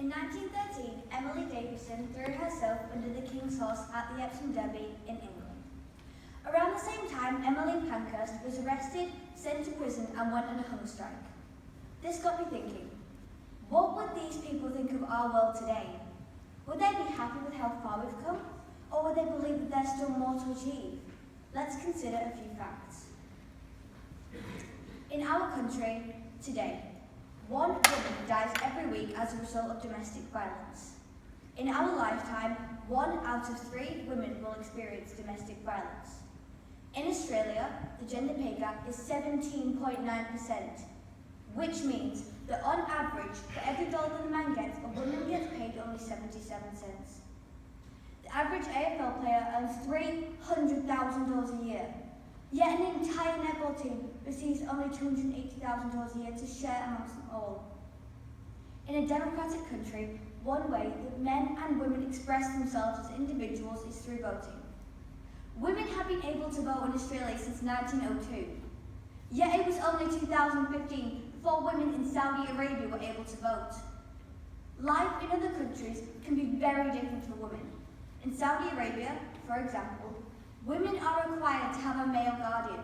In 1913, Emily Davison threw herself under the King's horse at the Epsom Derby in England. Around the same time, Emily Pankhurst was arrested, sent to prison and went on a hunger strike. This got me thinking, what would these people think of our world today? Would they be happy with how far we've come? Or would they believe that there's still more to achieve? Let's consider a few facts. In our country today, 1 woman dies every week as a result of domestic violence. In our lifetime, 1 out of 3 women will experience domestic violence. In Australia, the gender pay gap is 17.9%, which means that on average, for every dollar a man gets, a woman gets paid only 77 cents. The average AFL player earns $300,000 a year, yet an entire netball team receives only $280,000 a year to share amongst them all. In a democratic country, one way that men and women express themselves as individuals is through voting. Women have been able to vote in Australia since 1902, yet it was only 2015 before women in Saudi Arabia were able to vote. Life in other countries can be very different for women. In Saudi Arabia, for example, women are required to have a male guardian.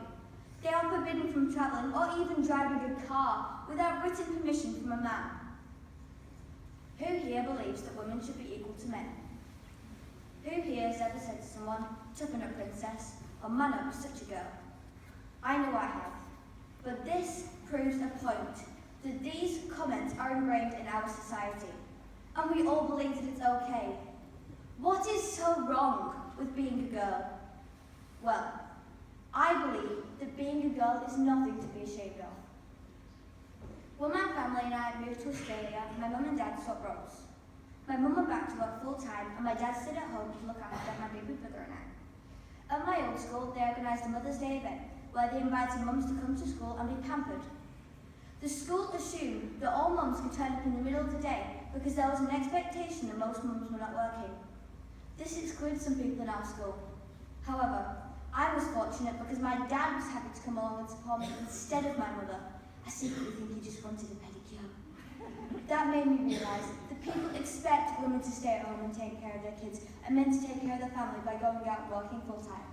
They are forbidden from travelling or even driving a car without written permission from a man. Who here believes that women should be equal to men? Who here has ever said to someone, "Toughen up, princess," or "Man up, you're such a girl"? I know I have. But this proves a point, that these comments are ingrained in our society, and we all believe that it's okay. What is so wrong with being a girl? Well, I believe that being a girl is nothing to be ashamed of. When my family and I moved to Australia, my mum and dad swapped roles. My mum went back to work full-time and my dad stayed at home to look after my baby brother and I. At my old school, they organised a Mother's Day event where they invited mums to come to school and be pampered. The school assumed that all mums could turn up in the middle of the day because there was an expectation that most mums were not working. This excluded some people in our school. However, I was fortunate because my dad was happy to come along and support me instead of my mother. I secretly think he just wanted a pedicure. That made me realise that people expect women to stay at home and take care of their kids and men to take care of their family by going out and working full-time.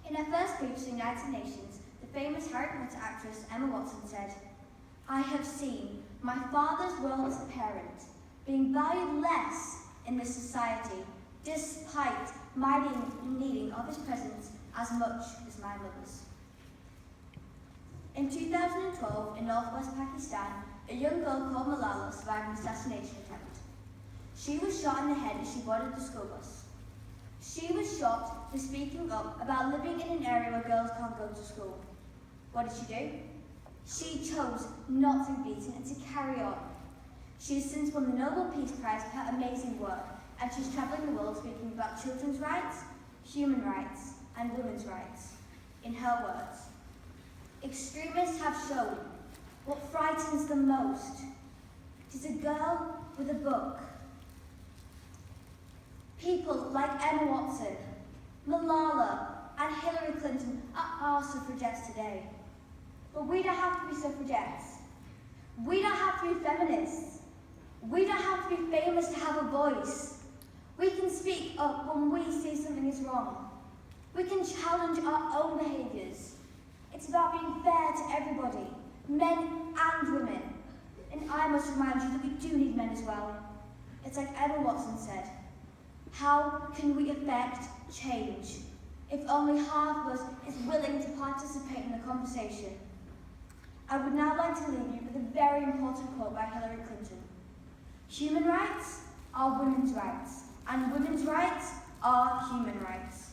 In her first speech to the United Nations, the famous Harry Potter actress Emma Watson said, "I have seen my father's role as a parent being valued less in this society despite my needing of his presence as much as my mother's." In 2012, in northwest Pakistan, a young girl called Malala survived an assassination attempt. She was shot in the head as she boarded the school bus. She was shot for speaking up about living in an area where girls can't go to school. What did she do? She chose not to be beaten and to carry on. She has since won the Nobel Peace Prize for her amazing work, and she's travelling the world speaking about children's rights, human rights, and women's rights. In her words, "Extremists have shown what frightens them most. It is a girl with a book." People like Emma Watson, Malala, and Hillary Clinton are our suffragettes today. But we don't have to be suffragettes. We don't have to be feminists. We don't have to be famous to have a voice. We can speak up when we see something is wrong. We can challenge our own behaviours. It's about being fair to everybody, men and women. And I must remind you that we do need men as well. It's like Emma Watson said, how can we affect change if only half of us is willing to participate in the conversation? I would now like to leave you with a very important quote by Hillary Clinton. "Human rights are women's rights, and women's rights are human rights."